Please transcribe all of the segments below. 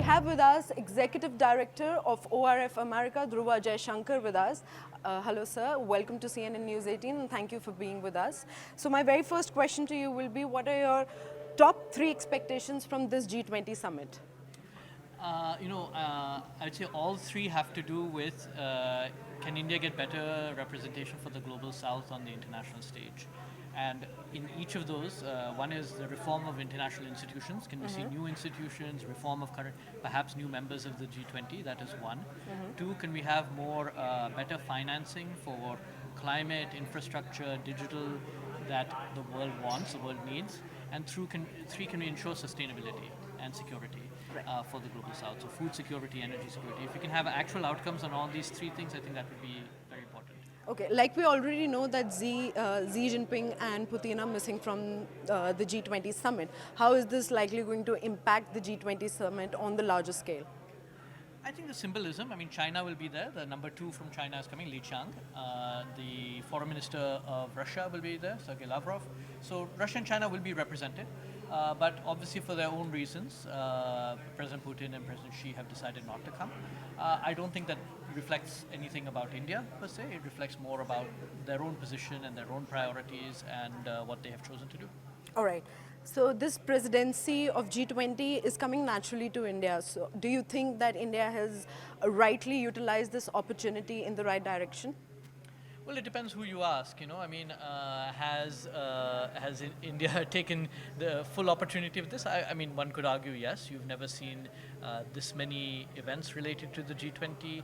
have with us Executive Director of ORF America, Dhruva Jaishankar with us. Hello sir, welcome to CNN News 18 and thank you for being with us. So my very first question to you will be, what are your top 3 expectations from this G20 summit? I'd say all 3 have to do with can India get better representation for the global south on the international stage? And in each of those, one is the reform of international institutions. Can we see new institutions, reform of current, perhaps new members of the G20? That is one. 2, can we have more, better financing for climate, infrastructure, digital that the world wants, the world needs? And 3, can we ensure sustainability and security for the global south? So food security, energy security. If you can have actual outcomes on all these 3 things, I think that would be very important. Okay, like we already know that Xi Jinping and Putin are missing from the G20 summit. How is this likely going to impact the G20 summit on the larger scale? I think the symbolism, China will be there. The number 2 from China is coming, Li Qiang. The foreign minister of Russia will be there, Sergei Lavrov. So Russia and China will be represented. But obviously for their own reasons, President Putin and President Xi have decided not to come. I don't think that reflects anything about India per se. It reflects more about their own position and their own priorities and what they have chosen to do. All right. So this presidency of G20 is coming naturally to India. So do you think that India has rightly utilized this opportunity in the right direction? Well, it depends who you ask. Has India taken the full opportunity of this? One could argue yes. You've never seen this many events related to the G20.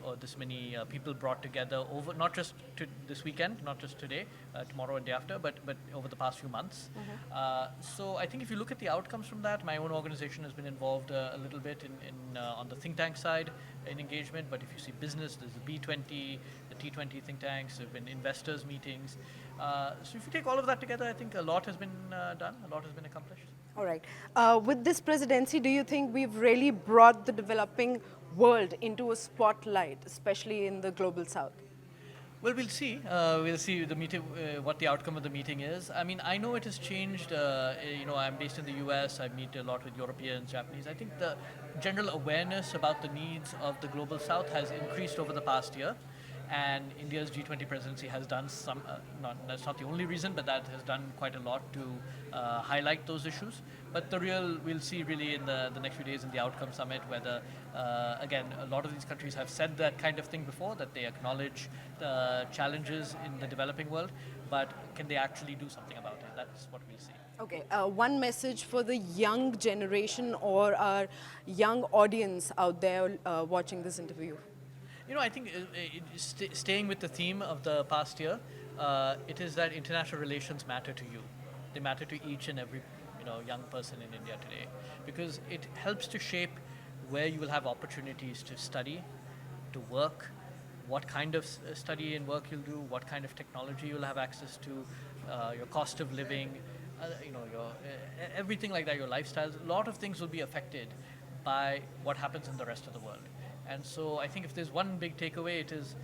Or this many people brought together over, not just to this weekend, not just today, tomorrow and day after, but over the past few months. So I think if you look at the outcomes from that, my own organization has been involved a little bit in on the think tank side in engagement. But if you see business, there's the B20, the T20 think tanks, there have been investors meetings. So if you take all of that together, I think a lot has been done, a lot has been accomplished. All right. With this presidency, do you think we've really brought the developing world into a spotlight, especially in the global south? Well, we'll see. We'll see the meeting, what the outcome of the meeting is. I know it has changed. I'm based in the US. I meet a lot with Europeans, Japanese. I think the general awareness about the needs of the global south has increased over the past year. And India's G20 presidency has done some, that's not the only reason, but that has done quite a lot to highlight those issues. But we'll see really in the next few days in the outcome summit whether, again, a lot of these countries have said that kind of thing before, that they acknowledge the challenges in the developing world, but can they actually do something about it? That's what we'll see. Okay, one message for the young generation or our young audience out there watching this interview. I think staying with the theme of the past year, it is that international relations matter to you. They matter to each and every young person in India today, because it helps to shape where you will have opportunities to study, to work, what kind of study and work you'll do, what kind of technology you'll have access to, your cost of living, your everything like that, your lifestyles. A lot of things will be affected by what happens in the rest of the world. And so I think if there's one big takeaway, it is,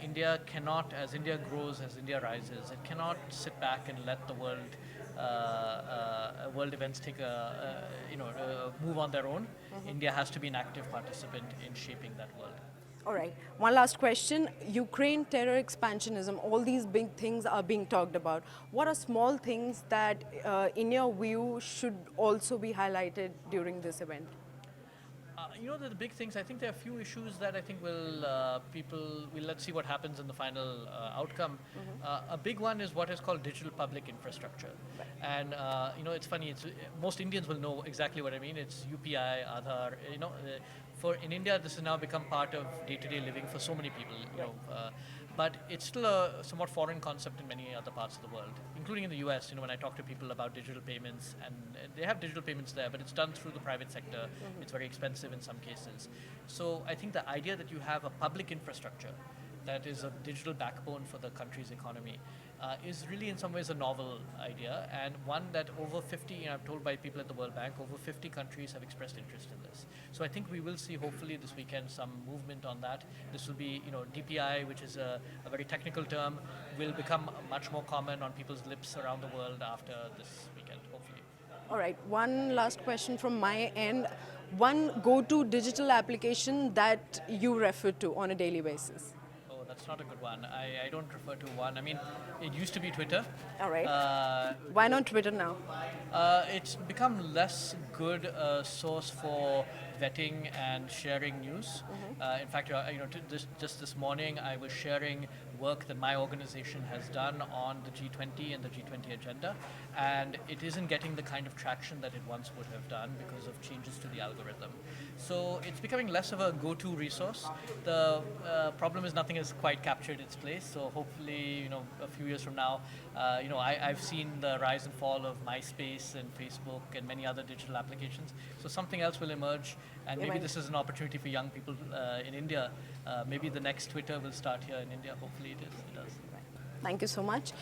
India cannot, as India grows, as India rises, it cannot sit back and let the world events take move on their own. India has to be an active participant in shaping that world. All right. One last question. Ukraine, terror, expansionism, all these big things are being talked about. What are small things that, in your view, should also be highlighted during this event? The big things, I think there are a few issues that I think let's see what happens in the final outcome. A big one is what is called digital public infrastructure. Right. And, it's funny, most Indians will know exactly what I mean. It's UPI, Aadhaar, in India, this has now become part of day-to-day living for so many people, but it's still a somewhat foreign concept in many other parts of the world, including in the US. When I talk to people about digital payments, and they have digital payments there, but it's done through the private sector. It's very expensive in some cases. So I think the idea that you have a public infrastructure that is a digital backbone for the country's economy is really in some ways a novel idea, and one that over 50, I'm told by people at the World Bank, over 50 countries have expressed interest in this. So I think we will see hopefully this weekend some movement on that. This will be, DPI, which is a very technical term, will become much more common on people's lips around the world after this weekend, hopefully. All right, one last question from my end. one go-to digital application that you refer to on a daily basis? Oh, that's not a good one. I don't refer to one. I mean, it used to be Twitter. All right. Uh, Why not Twitter now? it's become less good source for vetting and sharing news. In fact, just this morning, I was sharing work that my organization has done on the G20 and the G20 agenda, and it isn't getting the kind of traction that it once would have done because of changes to the algorithm. So it's becoming less of a go-to resource. The problem is nothing has quite captured its place. So hopefully, a few years from now, I've seen the rise and fall of MySpace and Facebook and many other digital applications. So something else will emerge, and maybe this is an opportunity for young people in India. Maybe the next Twitter will start here in India. Hopefully, it does. Thank you so much.